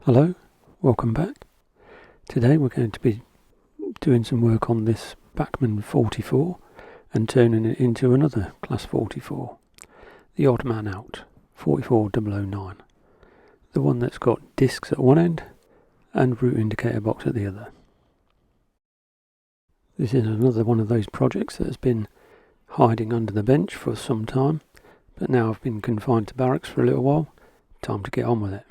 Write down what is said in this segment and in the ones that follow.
Hello, welcome back. Today we're going to be doing some work on this Bachmann 44 and turning it into another Class 44, the odd man out, 44009, the one that's got discs at one end and route indicator box at the other. This is another one of those projects that has been hiding under the bench for some time, but now I've been confined to barracks for a little while. Time to get on with it.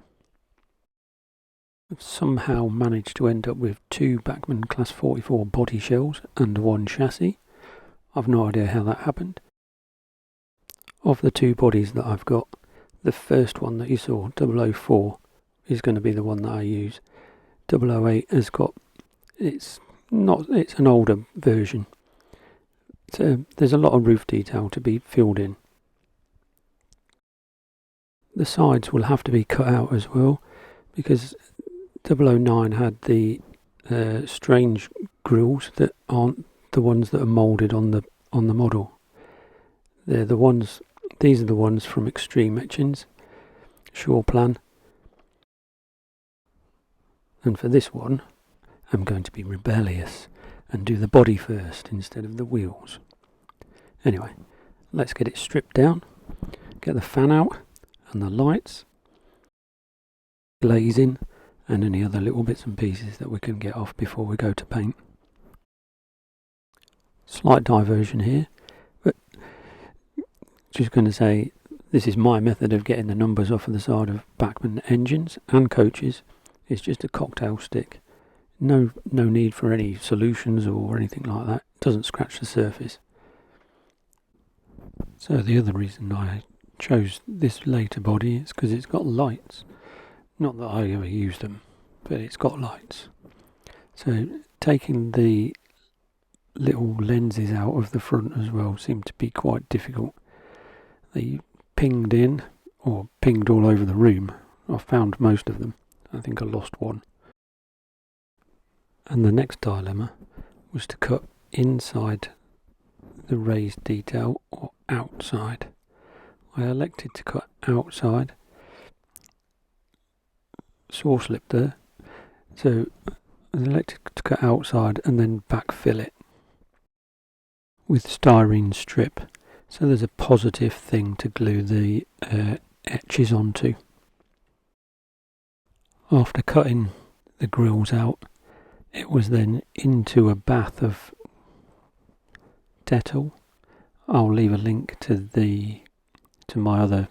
I've somehow managed to end up with two Bachmann Class 44 body shells and one chassis. I've no idea how that happened. Of the two bodies that I've got, the first one that you saw, 004, is going to be the one that I use. 008 has got, it's an older version. So there's a lot of roof detail to be filled in. The sides will have to be cut out as well, because 009 had the strange grills that aren't the ones that are moulded on the model. These are the ones from Extreme Etchings, Shawplan. And for this one, I'm going to be rebellious and do the body first instead of the wheels. Anyway, let's get it stripped down, get the fan out and the lights, glazing, and any other little bits and pieces that we can get off before we go to paint. Slight diversion here, but just going to say this is my method of getting the numbers off of the side of Bachmann engines and coaches. It's just a cocktail stick. No need for any solutions or anything like that. It doesn't scratch the surface. So the other reason I chose this later body is because it's got lights. Not that I ever use them, but it's got lights. So taking the little lenses out of the front as well seemed to be quite difficult. They pinged in, or pinged all over the room. I found most of them. I think I lost one. And the next dilemma was to cut inside the raised detail or outside. I elected to cut outside. Saw slip there, so I elected to cut outside and then backfill it with styrene strip, so there's a positive thing to glue the etches onto. After cutting the grills out, it was then into a bath of Dettol. I'll leave a link to my other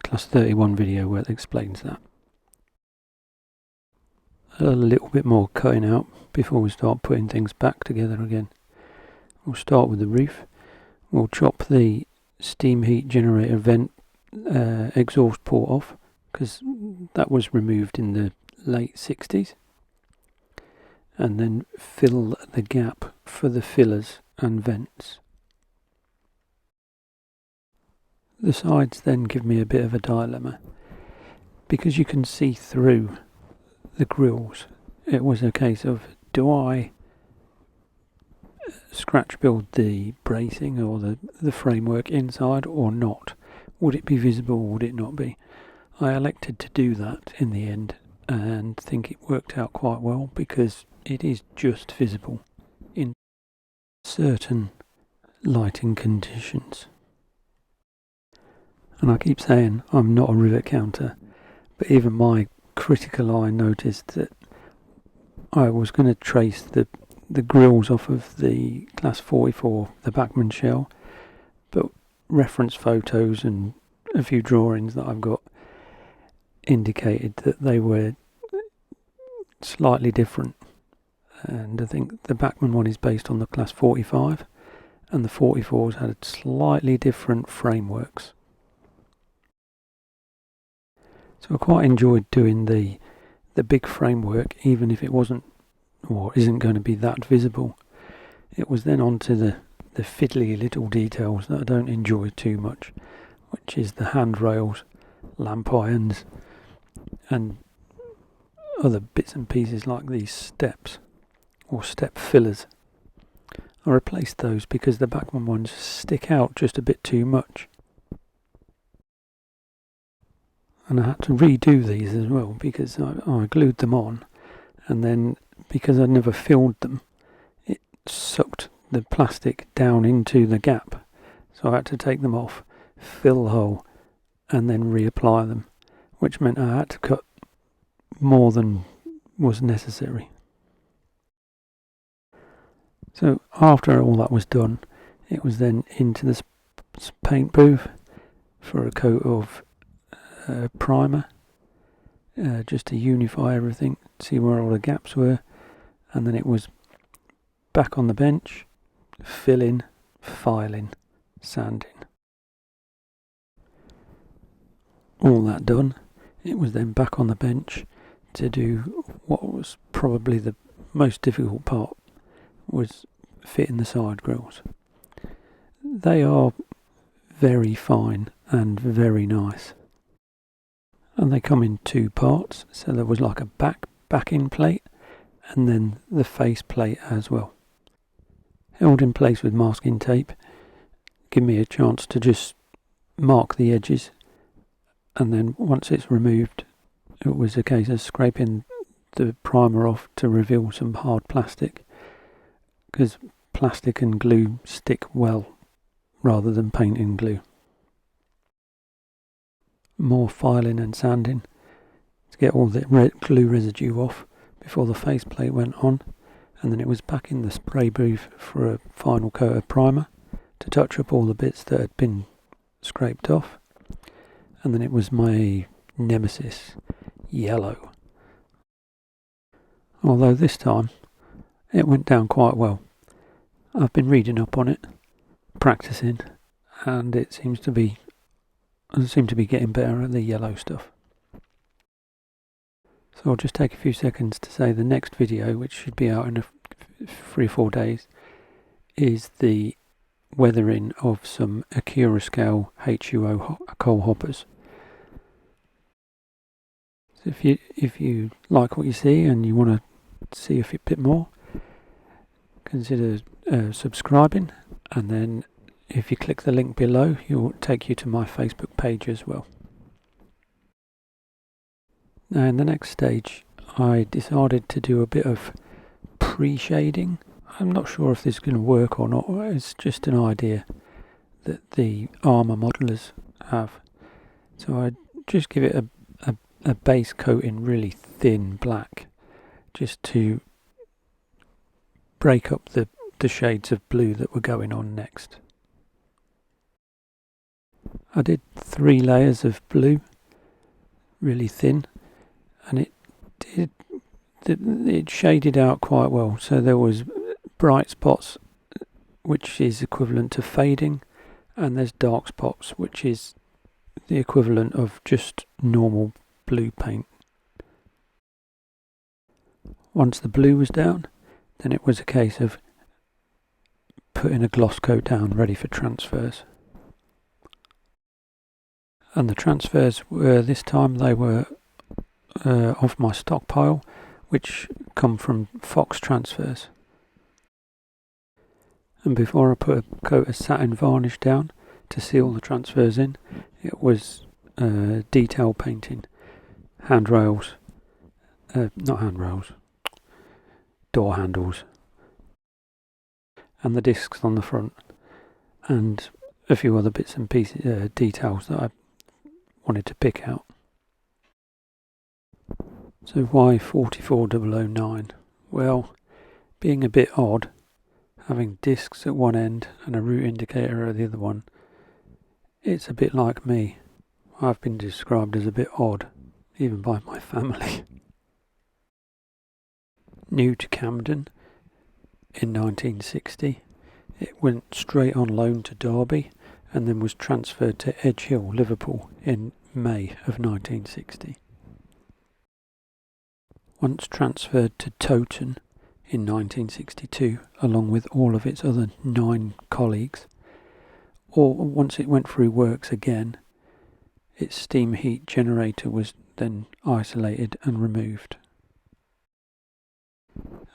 Class 31 video where it explains that. A little bit more cutting out before we start putting things back together again. We'll start with the roof. We'll chop the steam heat generator vent exhaust port off, because that was removed in the late 60s, and then fill the gap for the fillers and vents. The sides then give me a bit of a dilemma, because you can see through the grills. It was a case of, do I scratch build the bracing or the framework inside or not? Would it be visible or would it not be? I elected to do that in the end and think it worked out quite well, because it is just visible in certain lighting conditions. And I keep saying I'm not a rivet counter, but even my critical eye noticed that I was going to trace the grills off of the Class 44, the Bachmann shell, but reference photos and a few drawings that I've got indicated that they were slightly different. And I think the Bachmann one is based on the Class 45, and the 44s had slightly different frameworks. So I quite enjoyed doing the big framework, even if it wasn't or isn't going to be that visible. It was then on to the fiddly little details that I don't enjoy too much, which is the handrails, lamp irons, and other bits and pieces like these steps or step fillers. I replaced those because the Bachmann ones stick out just a bit too much. and I had to redo these as well because I glued them on, and then because I'd never filled them, it sucked the plastic down into the gap, so I had to take them off, fill the hole, and then reapply them, which meant I had to cut more than was necessary. So after all that was done, it was then into the paint booth for a coat of primer, just to unify everything, see where all the gaps were, and then it was back on the bench, filling, filing, sanding. All that done, it was then back on the bench to do what was probably the most difficult part, was fitting the side grills. They are very fine and very nice, and they come in two parts, so there was like a backing plate and then the face plate as well, held in place with masking tape. Give me a chance to just mark the edges, and then once it's removed, it was a case of scraping the primer off to reveal some hard plastic, because plastic and glue stick well rather than paint and glue. More filing and sanding to get all the glue residue off before the faceplate went on, and then it was back in the spray booth for a final coat of primer to touch up all the bits that had been scraped off, and then it was my nemesis, yellow. Although this time it went down quite well. I've been reading up on it, practicing, and it seems to be getting better at the yellow stuff. So I'll just take a few seconds to say the next video, which should be out in 3 or 4 days, is the weathering of some Acura scale HUO coal hoppers. So if you like what you see and you want to see a bit more, consider subscribing, and then if you click the link below, it will take you to my Facebook page as well. Now in the next stage, I decided to do a bit of pre-shading. I'm not sure if this is going to work or not. It's just an idea that the armour modelers have. So I just give it a base coat in really thin black, just to break up the shades of blue that were going on next. I did 3 layers of blue, really thin, and it shaded out quite well. So there was bright spots, which is equivalent to fading, and there's dark spots, which is the equivalent of just normal blue paint. Once the blue was down, then it was a case of putting a gloss coat down ready for transfers. And the transfers were, this time they were off my stockpile, which come from Fox Transfers. And before I put a coat of satin varnish down to seal the transfers in, it was detail painting, handrails, not handrails, door handles, and the discs on the front, and a few other bits and pieces, details that I wanted to pick out. So why 44009? Well, being a bit odd, having discs at one end and a route indicator at the other one, it's a bit like me. I've been described as a bit odd, even by my family. New to Camden in 1960, it went straight on loan to Derby and then was transferred to Edge Hill, Liverpool in May of 1960. Once transferred to Towton in 1962, along with all of its other 9 colleagues, or once it went through works again, its steam heat generator was then isolated and removed.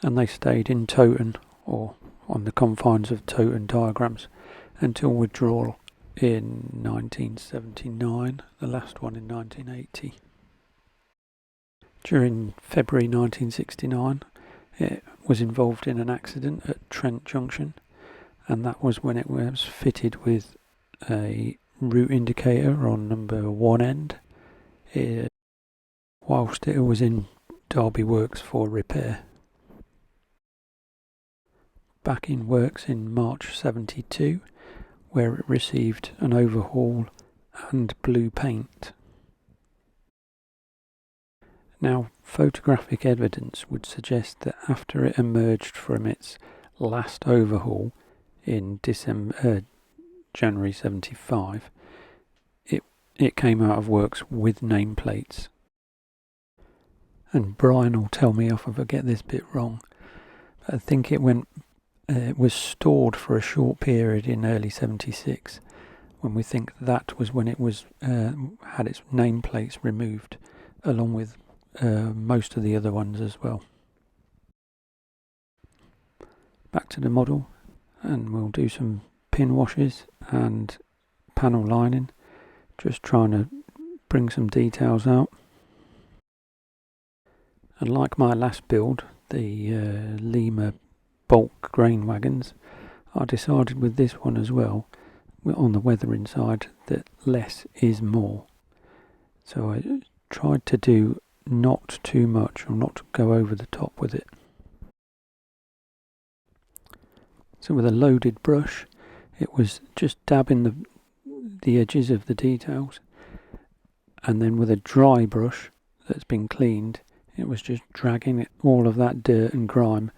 And they stayed in Towton, or on the confines of Towton diagrams, until withdrawal in 1979, the last one in 1980. During February 1969, it was involved in an accident at Trent Junction, and that was when it was fitted with a route indicator on number 1 end, whilst it was in Derby Works for repair. Back in works in March 72, where it received an overhaul and blue paint. Now, photographic evidence would suggest that after it emerged from its last overhaul in January 75, it came out of works with nameplates. And Brian will tell me if I get this bit wrong, but I think it was stored for a short period in early 76, when we think that was when it was had its nameplates removed, along with most of the other ones as well. Back to the model, and we'll do some pin washes and panel lining, just trying to bring some details out. And like my last build, the Lima bulk grain wagons, I decided with this one as well, on the weathering side, that less is more. So I tried to do not too much, or not to go over the top with it. So with a loaded brush, it was just dabbing the edges of the details, and then with a dry brush that's been cleaned, it was just dragging all of that dirt and grime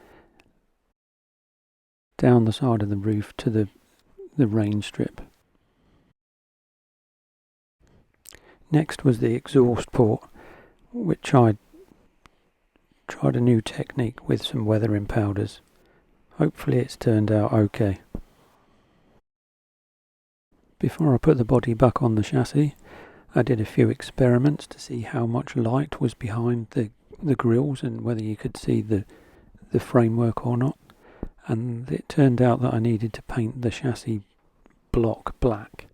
down the side of the roof to the rain strip. Next was the exhaust port, which I tried a new technique with some weathering powders. Hopefully it's turned out okay. Before I put the body back on the chassis, I did a few experiments to see how much light was behind the grills and whether you could see the framework or not. And it turned out that I needed to paint the chassis block black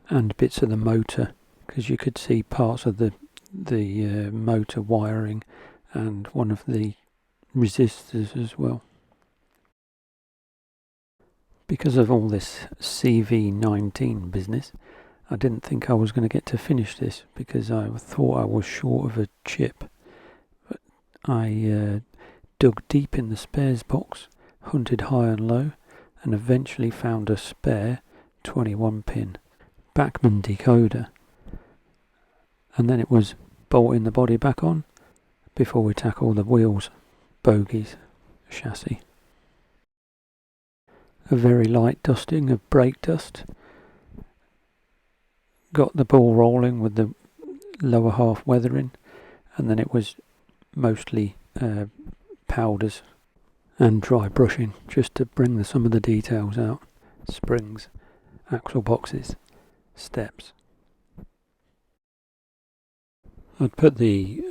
and bits of the motor, because you could see parts of the motor wiring and one of the resistors as well. Because of all this CV19 business, I didn't think I was going to get to finish this, because I thought I was short of a chip. But I dug deep in the spares box, hunted high and low, and eventually found a spare 21-pin Bachmann decoder. And then it was bolting the body back on before we tackle the wheels, bogies, chassis. A very light dusting of brake dust got the ball rolling with the lower half weathering, and then it was mostly powders and dry brushing, just to bring some of the details out. Springs, axle boxes, steps. I'd put the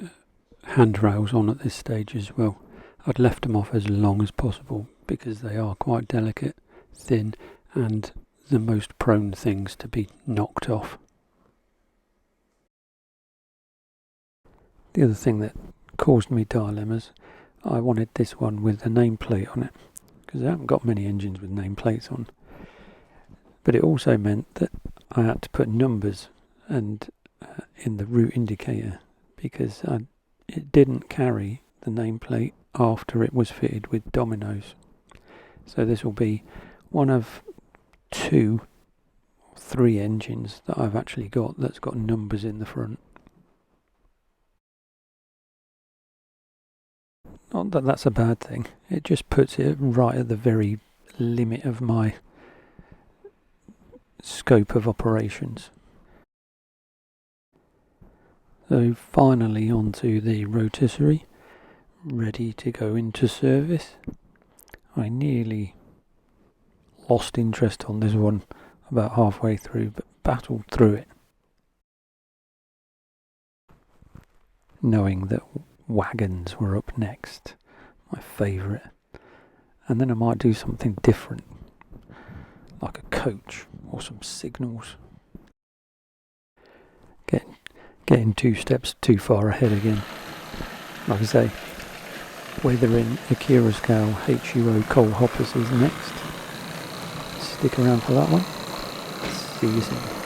handrails on at this stage as well. I'd left them off as long as possible because they are quite delicate, thin, and the most prone things to be knocked off. The other thing that caused me dilemmas, I wanted this one with a nameplate on it, because I haven't got many engines with nameplates on. But it also meant that I had to put numbers and in the route indicator, because it didn't carry the nameplate after it was fitted with dominoes. So this will be one of 2 or 3 engines that I've actually got that's got numbers in the front. Not that that's a bad thing, it just puts it right at the very limit of my scope of operations. So finally onto the rotisserie, ready to go into service. I nearly lost interest on this one about halfway through, but battled through it, knowing that wagons were up next, my favourite. And then I might do something different, like a coach or some signals. Getting 2 steps too far ahead again. Like I say, weathering Akira scale HUO coal hoppers is next. Stick around for that one. See you soon.